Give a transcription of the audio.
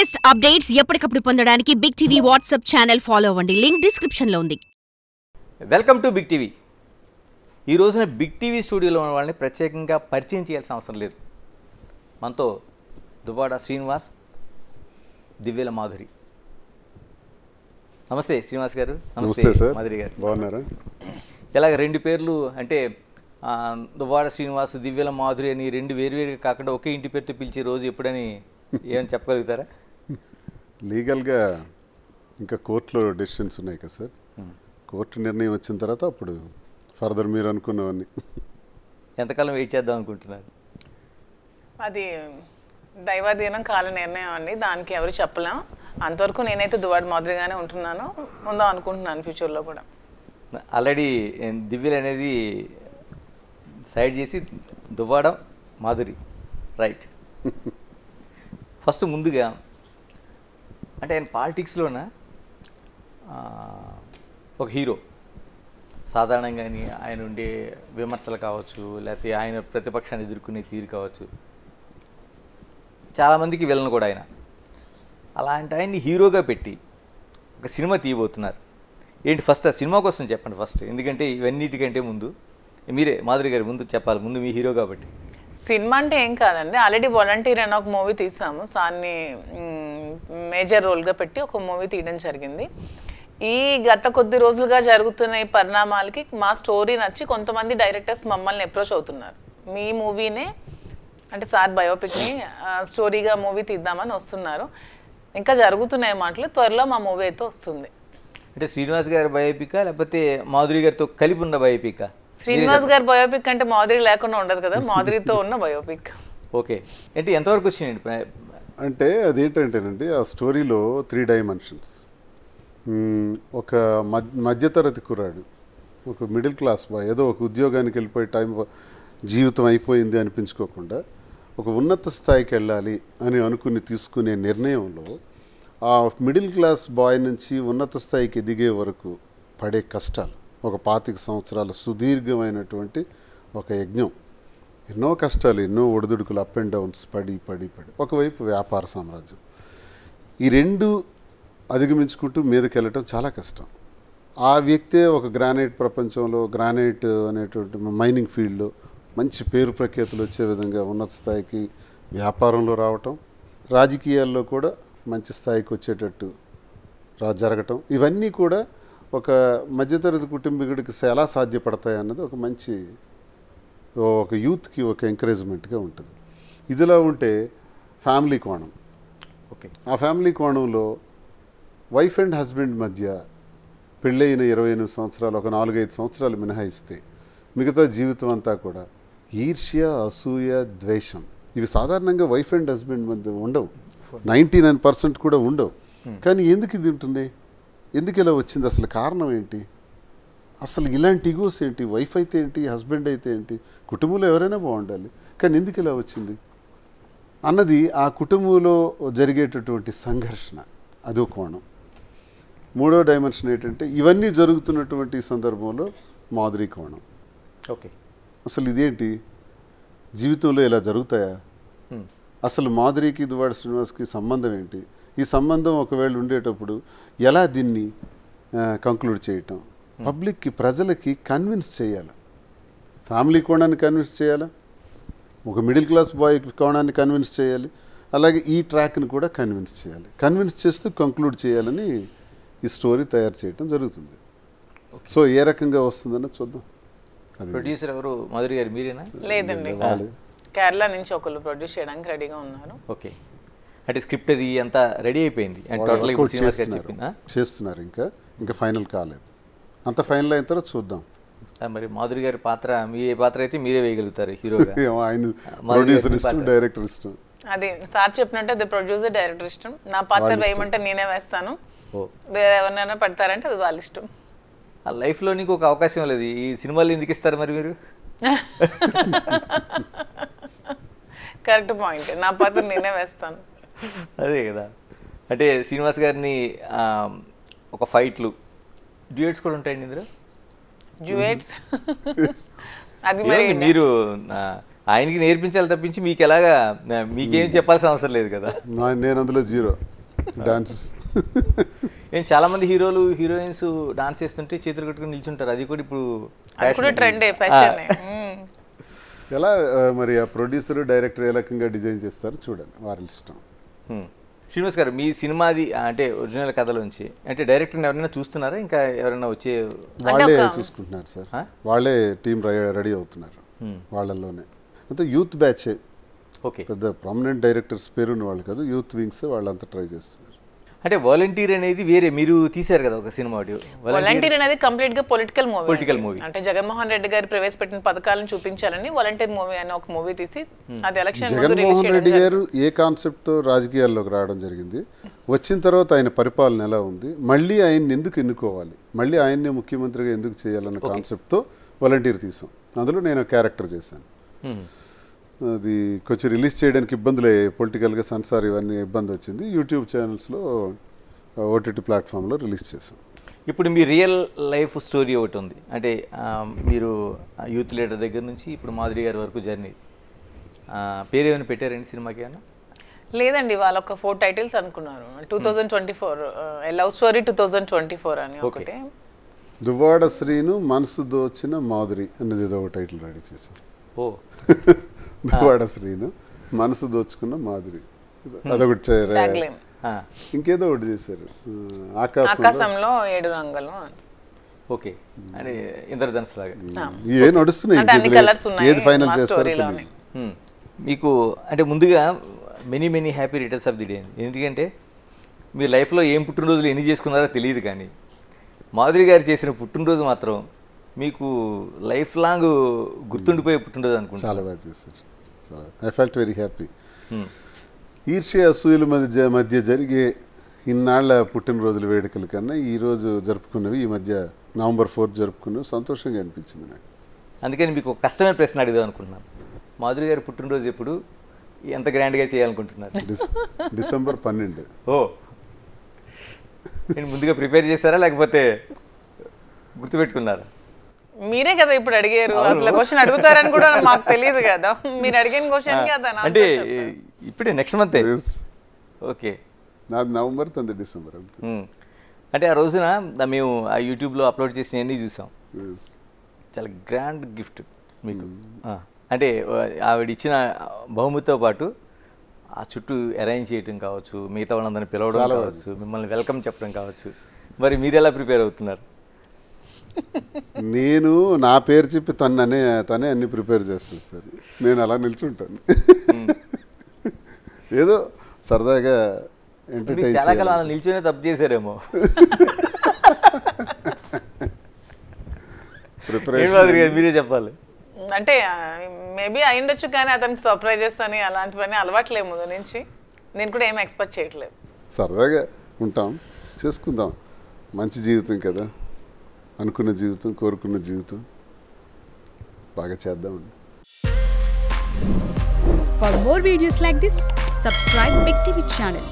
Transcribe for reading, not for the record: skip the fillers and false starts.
Latest updates ఎప్పటికప్పుడు పొందడానికి Big TV WhatsApp channel follow అవ్వండి. లింక్ డిస్క్రిప్షన్ లో ఉంది. Welcome to Big TV. ఈ రోజున బిగ్ టీవీ స్టూడియోలో ఉన్న వాళ్ళని ప్రత్యేకంగా పరిచయం చేయాల్సిన అవసరం లేదు. మనతో దువ్వాడ శ్రీనివాస్, దివ్యల మాధురి. నమస్తే శ్రీనివాస్ గారు. నమస్తే మాధురి గారు. బాగున్నారా? ఇలాగ రెండు పేర్లు అంటే దువ్వాడ శ్రీనివాస్, దివ్యల మాధురి అని రెండు వేరువేరుగా కాకుండా ఒకే ఇంటి పేరుతో పిలిచే రోజు ఎప్పుడని ఏమని చెప్పగలుగుతారా? లీగల్గా ఇంకా కోర్టులో డెసిషన్స్ ఉన్నాయి కదా సార్. కోర్టు నిర్ణయం వచ్చిన తర్వాత అప్పుడు ఫర్దర్ మీరు అనుకున్నవన్నీ. ఎంతకాలం వెయిట్ చేద్దాం అనుకుంటున్నారు? అది దైవాధీనం, కాల నిర్ణయం అండి. దానికి ఎవరు చెప్పలేం. అంతవరకు నేనైతే దువ్వాడ మాదిరిగానే ఉంటున్నాను, ఉందాం అనుకుంటున్నాను ఫ్యూచర్లో కూడా. ఆల్రెడీ దివ్యలు అనేది సైడ్ చేసి దువ్వాడ మాధురి, రైట్. ఫస్ట్ ముందుగా అంటే ఆయన పాలిటిక్స్లోన ఒక హీరో. సాధారణంగా ఆయన ఉండే విమర్శలు కావచ్చు, లేకపోతే ఆయన ప్రతిపక్షాన్ని ఎదుర్కొనే తీరు కావచ్చు, చాలామందికి విలన్ కూడా ఆయన. అలాంటి ఆయన్ని హీరోగా పెట్టి ఒక సినిమా తీయబోతున్నారు. ఏంటి ఫస్ట్ ఆ సినిమా కోసం చెప్పండి ఫస్ట్, ఎందుకంటే ఇవన్నిటికంటే ముందు మీరే మాధురి గారి ముందు చెప్పాలి, ముందు మీ హీరో కాబట్టి. సినిమా అంటే ఏం కాదండి, ఆల్రెడీ వాలంటీర్ అని ఒక మూవీ తీసాము. సార్ని మేజర్ రోల్గా పెట్టి ఒక మూవీ తీయడం జరిగింది. ఈ గత కొద్ది రోజులుగా జరుగుతున్న ఈ పరిణామాలకి మా స్టోరీ నచ్చి కొంతమంది డైరెక్టర్స్ మమ్మల్ని అప్రోచ్ అవుతున్నారు. మీ మూవీనే అంటే సార్ బయోపిక్ని స్టోరీగా మూవీ తీద్దామని వస్తున్నారు. ఇంకా జరుగుతున్నాయి మాటలు, త్వరలో మా మూవీ అయితే వస్తుంది. అంటే శ్రీనివాస్ గారి బయోపికా లేకపోతే మాధురి గారితో కలిపి ఉన్న బయోపికా? శ్రీనివాస్ గారి బయోపిక్ అంటే మాధురి లేకుండా ఉండదు కదా, మాధురితో ఉన్న బయోపిక్. ఓకే, అంటే ఎంతవరకు వచ్చినాయండి? అంటే అదేంటంటేనండి, ఆ స్టోరీలో 3 డైమెన్షన్స్. ఒక మధ్యతరగతి కుర్రాడు, ఒక మిడిల్ క్లాస్ బాయ్, ఏదో ఒక ఉద్యోగానికి వెళ్ళిపోయి జీవితం అయిపోయింది అనిపించుకోకుండా ఒక ఉన్నత స్థాయికి వెళ్ళాలి అని అనుకుని తీసుకునే నిర్ణయంలో ఆ మిడిల్ క్లాస్ బాయ్ నుంచి ఉన్నత స్థాయికి ఎదిగే వరకు పడే కష్టాలు, ఒక 25 సంవత్సరాల సుదీర్ఘమైనటువంటి ఒక యజ్ఞం, ఎన్నో కష్టాలు, ఎన్నో ఒడిదుడుకులు, అప్ అండ్ డౌన్స్, పడి పడి పడి ఒకవైపు వ్యాపార సామ్రాజ్యం, ఈ రెండు అధిగమించుకుంటూ మీదకి వెళ్ళటం చాలా కష్టం. ఆ వ్యక్తే ఒక గ్రానైట్ ప్రపంచంలో, గ్రానైట్ అనేటువంటి మైనింగ్ ఫీల్డ్లో మంచి పేరు ప్రఖ్యాతులు వచ్చే విధంగా ఉన్నత స్థాయికి వ్యాపారంలో రావటం, రాజకీయాల్లో కూడా మంచి స్థాయికి వచ్చేటట్టు జరగటం, ఇవన్నీ కూడా ఒక మధ్యతరగతి కుటుంబీకుడికి ఎలా సాధ్యపడతాయి అన్నది ఒక మంచి ఒక యూత్కి ఒక ఎంకరేజ్మెంట్గా ఉంటుంది. ఇదిలా ఉంటే ఫ్యామిలీ కోణం. ఓకే, ఆ ఫ్యామిలీ కోణంలో వైఫ్ అండ్ హస్బెండ్ మధ్య పెళ్ళైన 28 సంవత్సరాలు, ఒక 4-5 సంవత్సరాలు మినహాయిస్తే మిగతా జీవితం అంతా కూడా ఈర్ష్య, అసూయ, ద్వేషం, ఇవి సాధారణంగా వైఫ్ అండ్ హస్బెండ్ మధ్య ఉండవు, 99% కూడా ఉండవు. కానీ ఎందుకు ఇది ఉంటుంది? ఎందుకు ఇలా వచ్చింది? అసలు కారణం ఏంటి? అసలు ఇలాంటి ఇగోస్ ఏంటి? వైఫ్ అయితే ఏంటి, హస్బెండ్ అయితే ఏంటి, కుటుంబంలో ఎవరైనా బాగుండాలి, కానీ ఎందుకు ఇలా వచ్చింది అన్నది ఆ కుటుంబంలో జరిగేటటువంటి సంఘర్షణ, అదో కోణం. 3వ డైమెన్షన్ ఏంటంటే ఇవన్నీ జరుగుతున్నటువంటి సందర్భంలో మాధురి కోణం. ఓకే, అసలు ఇదేంటి, జీవితంలో ఇలా జరుగుతాయా? అసలు మాధురికి దువ్వాడ శ్రీనివాస్కి సంబంధం ఏంటి? ఈ సంబంధం ఒకవేళ ఉండేటప్పుడు ఎలా దీన్ని కంక్లూడ్ చేయటం, పబ్లిక్కి, ప్రజలకి కన్విన్స్ చేయాలి, ఫ్యామిలీ కోణాన్ని కన్విన్స్ చేయాలి, ఒక మిడిల్ క్లాస్ బాయ్ కోణాన్ని కన్విన్స్ చేయాలి, అలాగే ఈ ట్రాక్ని కూడా కన్విన్స్ చేయాలి. కన్విన్స్ చేస్తూ కంక్లూడ్ చేయాలని ఈ స్టోరీ తయారు చేయడం జరుగుతుంది. సో ఏ రకంగా వస్తుందన్న చూద్దాం. ప్రొడ్యూసర్ ఎవరు? మాధురి గారు మీరేనా? లేదండి, కేరళ నుంచి ఒకళ్ళు ప్రొడ్యూస్ చేయడానికి రెడీగా ఉన్నారు. ఓకే, అంటే స్క్రిప్ట్ అది అంతా రెడీ అయిపోయింది, చేస్తున్నారు, ఇంకా ఫైనల్ కాలేదు. అంత ఫైనల్ అయిన తర్వాత చూద్దాం. మరి మాధురి గారి పాత్ర, మీ ఏ పాత్ర అయితే మీరే వేయగలుగుతారు హీరోగా? ఆయన ప్రొడ్యూసర్ ఇష్టం, డైరెక్టర్ ఇష్టం. అది సార్ చెప్పినట్టు అది ప్రొడ్యూసర్, డైరెక్టర్ ఇష్టం. నా పాత్ర వేయమంటే నేనే వేస్తాను, వేరే ఎవరినైనా పెడతారంటే అది వాళ్ళ ఇష్టం. ఆ లైఫ్లో నీకు ఒక అవకాశం లేదు, ఈ సినిమాలు ఎందుకు ఇస్తారు మరి మీరు? కరెక్ట్ పాయింట్, నా పాత్ర నేనే వేస్తాను. అదే కదా, అంటే శ్రీనివాస్ గారిని ఒక ఫైట్లు, డ్యూయట్స్ కూడా ఉంటాయండి ఇందులో. డ్యూయట్స్ అది మీరు ఆయనకి నేర్పించాలి తప్పించి మీకు ఎలాగా మీకేం చెప్పాల్సిన అవసరం లేదు కదా. నేను అందులో జీరో. డాన్సెస్. ఏం చాలామంది హీరోలు హీరోయిన్స్ డాన్స్ చేస్తుంటే చేతులు కట్టుకుని నిల్చుంటారు, అది కూడా ఇప్పుడు అది కూడా ట్రెండే, ఫ్యాషన్. ఎలా మరి ఆ ప్రొడ్యూసర్ డైరెక్టర్ ఏ రకంగా డిజైన్ చేస్తారో చూడండి, వారి ఇష్టం. శ్రీనివాస్ గారు, మీ సినిమాది అంటే ఒరిజినల్ కథలోంచి అంటే డైరెక్టర్ని ఎవరైనా చూస్తున్నారా, ఇంకా ఎవరైనా వచ్చే? వాళ్ళే చూసుకుంటున్నారు సార్, వాళ్ళే టీం రెడీ అవుతున్నారు వాళ్ళల్లోనే. అంతే యూత్ బ్యాచ్, ఓకే, పెద్ద ప్రామినెంట్ డైరెక్టర్స్ పేరున్న వాళ్ళు కాదు, యూత్ వింగ్స్ వాళ్ళంతా ట్రై చేస్తున్నారు. అంటే వాలంటీర్ అనేది వేరే మీరు తీశారు కదా ఒక సినిమా. వాలంటీర్ అనేది కంప్లీట్ గా పొలిటికల్ మూవీ. అంటే జగన్మోహన్ రెడ్డి గారు ప్రవేశపెట్టిన పథకాలను చూపించాలని వాలంటీర్ మూవీ అనే ఒక మూవీ తీసి అది ఎలక్షన్ జగన్మోహన్ రెడ్డి గారు ఏ కాన్సెప్ట్ తో రాజకీయాల్లోకి రావడం జరిగింది, వచ్చిన తర్వాత ఆయన పరిపాలన ఎలా ఉంది, మళ్ళీ ఆయన్ని ఎందుకు ఎన్నుకోవాలి, మళ్ళీ ఆయన్నే ముఖ్యమంత్రిగా ఎందుకు చేయాలన్న కాన్సెప్ట్ తో వాలంటీర్ తీసాం. అందులో నేను క్యారెక్టర్ చేశాను. అది కొంచెం రిలీజ్ చేయడానికి ఇబ్బందులే, పొలిటికల్గా సెన్సార్ ఇవన్నీ ఇబ్బంది వచ్చింది. యూట్యూబ్ ఛానల్స్లో ఓటీటీ ప్లాట్ఫామ్లో రిలీజ్ చేసాం. ఇప్పుడు మీ రియల్ లైఫ్ స్టోరీ ఒకటి ఉంది, అంటే మీరు యూత్ లీడర్ దగ్గర నుంచి ఇప్పుడు మాధురి గారి వరకు జర్నీ, పేరు ఏమైనా పెట్టారండి సినిమాకి? ఏమన్నా లేదండి, వాళ్ళ ఒక 4 టైటిల్స్ అనుకున్నారు. 2024 లవ్ స్టోరీ 2024 అని ఒకటి, దువ్వాడ శ్రీను మనసు దోచిన మాధురి అనేది ఏదో ఒక టైటిల్ రెడీ చేశాం. ఓ దువ్వాడ శ్రీను మనసు దోచుకున్న మాధురి, అదొకటి. ఇంకేదో ఒకటి చేశారు, ఆకాశంలో 7 రంగులు. ఓకే, అంటే ఇంద్రధనుసు లాగా ఏ నడుస్తున్నాయి, ఏది ఫైనల్ చేస్తారు. మీకు అంటే ముందుగా many happy returns of the day. ఎందుకంటే మీ లైఫ్లో ఏం పుట్టినరోజులు ఎన్ని చేసుకున్నారో తెలియదు, కానీ మాధురి గారు చేసిన పుట్టినరోజు మాత్రం మీకు లైఫ్ లాంగ్ గుర్తుండిపోయే పుట్టినరోజు అనుకుంటా. చాలా బాగా చేశారు, ఐ ఫెల్ట్ వెరీ హ్యాపీ. ఈర్ష్య అసూయల మధ్య జరిగే ఇన్నాళ్ల పుట్టినరోజుల వేడుకల కన్నా ఈరోజు జరుపుకున్నవి, ఈ మధ్య November 4 జరుపుకున్నవి సంతోషంగా అనిపించింది నాకు. అందుకని మీకు ఒక కష్టమైన ప్రశ్న అడిగాం అనుకుంటున్నాను. మాధురి గారి పుట్టినరోజు ఎప్పుడు, ఎంత గ్రాండ్గా చేయాలనుకుంటున్నారు? December 12. ఓ, నేను ముందుగా ప్రిపేర్ చేశారా లేకపోతే గుర్తుపెట్టుకున్నారా? మీరే కదా ఇప్పుడు అడిగారు, అసలు క్వశ్చన్ అడుగుతారని కూడా మాకు తెలియదు కదా, మీరు అడిగిన క్వశ్చన్ కదా. అంటే ఇప్పుడే నెక్స్ట్ మంత్. ఓకే, నాది November, తంది December. అంటే ఆ రోజున మేము ఆ యూట్యూబ్లో అప్లోడ్ చేసినవన్నీ చూసాం. చాలా గ్రాండ్ గిఫ్ట్ మీకు. అంటే ఆవిడ ఇచ్చిన బహుమతితో పాటు ఆ చుట్టూ అరేంజ్ చేయడం కావచ్చు, మిగతా వాళ్ళందరినీ పిలవడం కావచ్చు, మిమ్మల్ని వెల్కమ్ చెప్పడం కావచ్చు. మరి మీరు ఎలా ప్రిపేర్ అవుతున్నారు? నేను నా పేరు చెప్పి తనే అన్ని ప్రిపేర్ చేస్తాను సార్, నేను అలా నిల్చుంటాను. ఏదో సరదాగా ఎంటర్టైన్. చాలా కాలం అలా నిల్చునే తప్పు చేశారేమో. ప్రిపరేషన్ మీరే చెప్పాలి. అంటే మేబీ అయ్యుండొచ్చు, కానీ అతనికి సర్ప్రైజెస్ అని అలాంటివన్నీ అలవాట్లేదు ముందు నుంచి. నేను కూడా ఏం ఎక్స్పెక్ట్ చేయట్లేదు. సరదాగా ఉంటాం, చేసుకుందాం. మంచి జీవితం కదా, అనుకున్న జీవితం, కోరుకున్న జీవితం బాగా చేద్దామని. For more videos like this, subscribe Big TV channel.